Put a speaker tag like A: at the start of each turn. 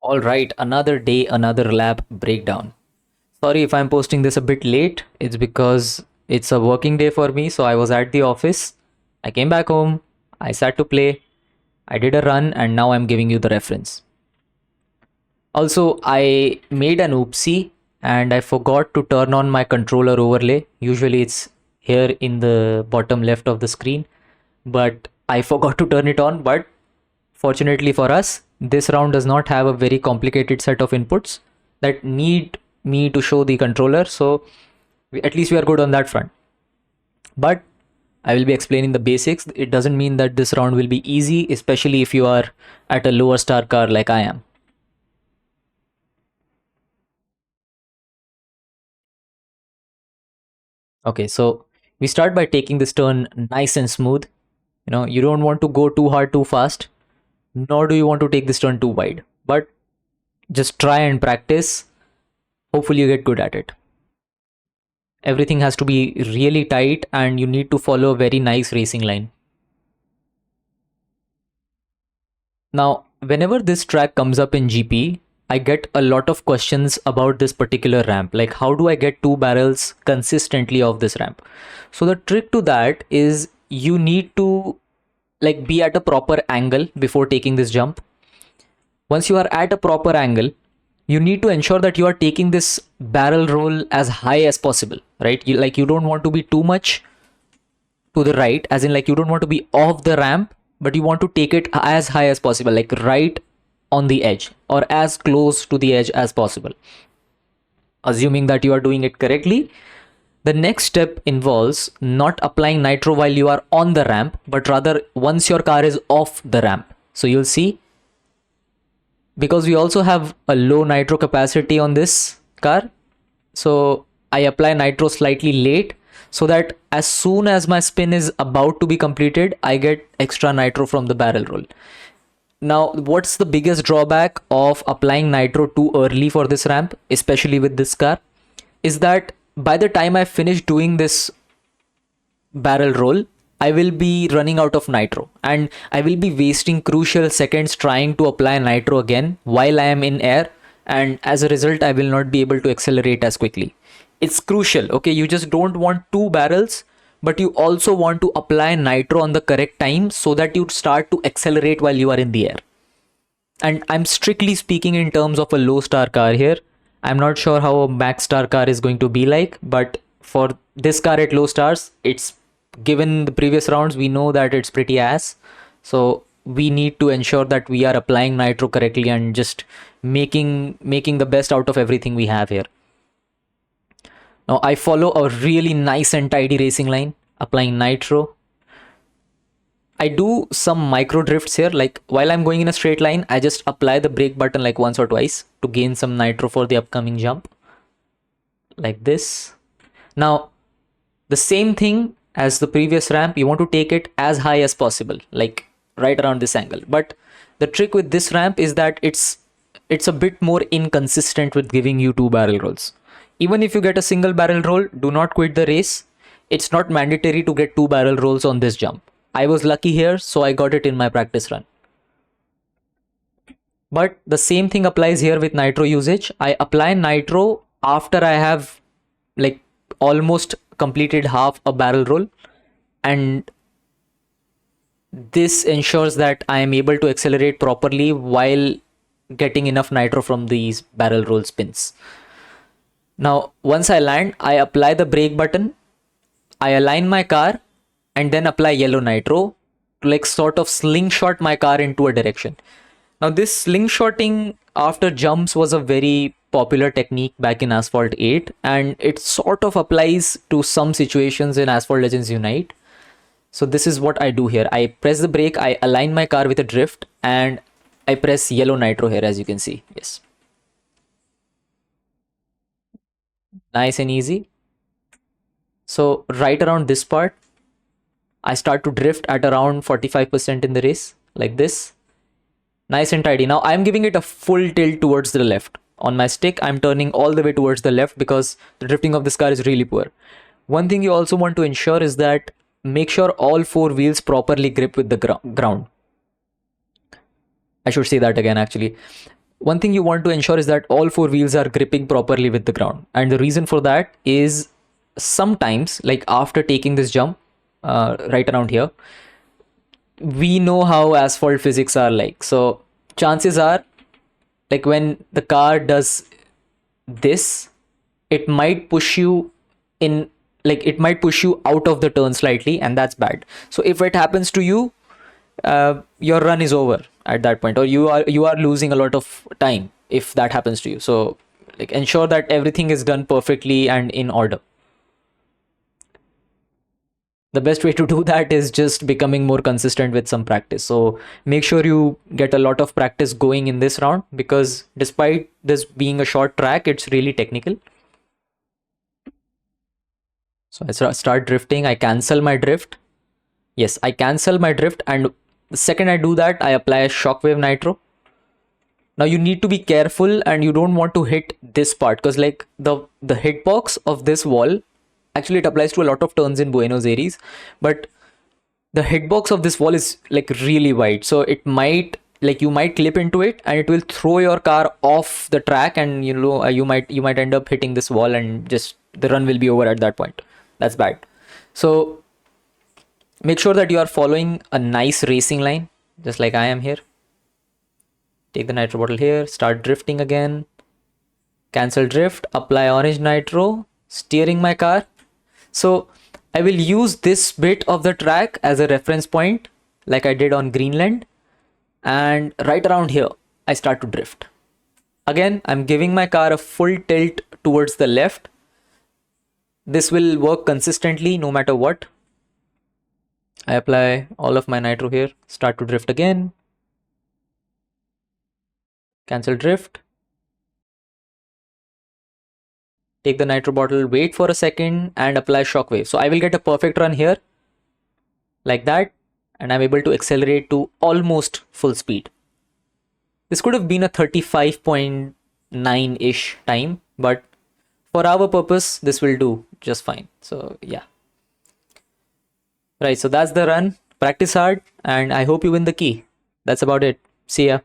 A: All right, another day, another lab breakdown. Sorry if I'm posting this a bit late. It's because it's a working day for me. So I was at the office. I came back home. I sat to play. I did a run and now I'm giving you the reference. Also, I made an oopsie and I forgot to turn on my controller overlay. Usually it's here in the bottom left of the screen, but I forgot to turn it on. But fortunately for us, this round does not have a very complicated set of inputs that need me to show the controller. So at least we are good on that front. But I will be explaining the basics. It doesn't mean that this round will be easy, especially if you are at a lower star car like I am. Okay, so we start by taking this turn nice and smooth. You don't want to go too hard too fast, nor do you want to take this turn too wide. But just try and practice. Hopefully, you get good at it. Everything has to be really tight, and you need to follow a very nice racing line. Now, whenever this track comes up in GP, I get a lot of questions about this particular ramp. Like, how do I get two barrels consistently off this ramp? So, the trick to that is you need to be at a proper angle before taking this jump. Once you are at a proper angle, you need to ensure that you are taking this barrel roll as high as possible, right? You don't want to be too much to the right, as in like you don't want to be off the ramp, but you want to take it as high as possible, like right on the edge or as close to the edge as possible. Assuming that you are doing it correctly, the next step involves not applying nitro while you are on the ramp, but rather once your car is off the ramp. So you'll see, because we also have a low nitro capacity on this car, so I apply nitro slightly late so that as soon as my spin is about to be completed, I get extra nitro from the barrel roll. Now, what's the biggest drawback of applying nitro too early for this ramp, especially with this car, is that by the time I finish doing this barrel roll, I will be running out of nitro and I will be wasting crucial seconds trying to apply nitro again while I am in air, and as a result I will not be able to accelerate as quickly. It's crucial, okay? You just don't want two barrels, but you also want to apply nitro on the correct time so that you start to accelerate while you are in the air. And I'm strictly speaking in terms of a low star car here. I'm not sure how a max star car is going to be like, but for this car at low stars, it's given the previous rounds, we know that it's pretty ass. So we need to ensure that we are applying nitro correctly and just making the best out of everything we have here. Now I follow a really nice and tidy racing line, applying nitro. I do some micro drifts here, like while I'm going in a straight line, I just apply the brake button like once or twice to gain some nitro for the upcoming jump. Like this. Now, the same thing as the previous ramp, you want to take it as high as possible, like right around this angle. But the trick with this ramp is that it's a bit more inconsistent with giving you two barrel rolls. Even if you get a single barrel roll, do not quit the race. It's not mandatory to get two barrel rolls on this jump. I was lucky here, so I got it in my practice run. But the same thing applies here with nitro usage. I apply nitro after I have like almost completed half a barrel roll, and this ensures that I am able to accelerate properly while getting enough nitro from these barrel roll spins. Now, once I land, I apply the brake button, I align my car, and then apply yellow nitro to like sort of slingshot my car into a direction. Now, this slingshotting after jumps was a very popular technique back in Asphalt 8, and it sort of applies to some situations in Asphalt Legends Unite. So this is what I do here. I press the brake, I align my car with a drift, and I press yellow nitro here, as you can see. Yes. Nice and easy. So right around this part, I start to drift at around 45% in the race, like this. Nice and tidy. Now I'm giving it a full tilt towards the left. On my stick, I'm turning all the way towards the left because the drifting of this car is really poor. One thing you also want to ensure is that make sure all four wheels properly grip with the ground. I should say that again actually. one thing you want to ensure is that all four wheels are gripping properly with the ground. And the reason for that is sometimes, like after taking this jump, right around here, we know how asphalt physics are like. So chances are, like when the car does this, it might push you in, like it might push you out of the turn slightly, and that's bad. So if it happens to you, your run is over at that point, or you are losing a lot of time if that happens to you. So like ensure that everything is done perfectly and in order. The best way to do that is just becoming more consistent with some practice. So make sure you get a lot of practice going in this round, because despite this being a short track, it's really technical. So I start drifting, I cancel my drift. Yes, I cancel my drift, and the second I do that, I apply a shockwave nitro. Now you need to be careful, and you don't want to hit this part, because like the hitbox of this wall, actually it applies to a lot of turns in Buenos Aires, but the hitbox of this wall is like really wide, so it might, like you might clip into it and it will throw your car off the track, and you might end up hitting this wall, and just the run will be over at that point. That's bad. So make sure that you are following a nice racing line, just like I am here. Take the nitro bottle here, start drifting again, cancel drift, apply orange nitro, steering my car. So I will use this bit of the track as a reference point, like I did on Greenland, and right around here I start to drift. Again, I'm giving my car a full tilt towards the left. This will work consistently no matter what. I apply all of my nitro here, start to drift again, cancel drift, take the nitro bottle, wait for a second, and apply shockwave. So I will get a perfect run here, like that, and I'm able to accelerate to almost full speed. This could have been a 35.9-ish time, but for our purpose, this will do just fine. So yeah. Right, so that's the run. Practice hard, and I hope you win the key. That's about it. See ya.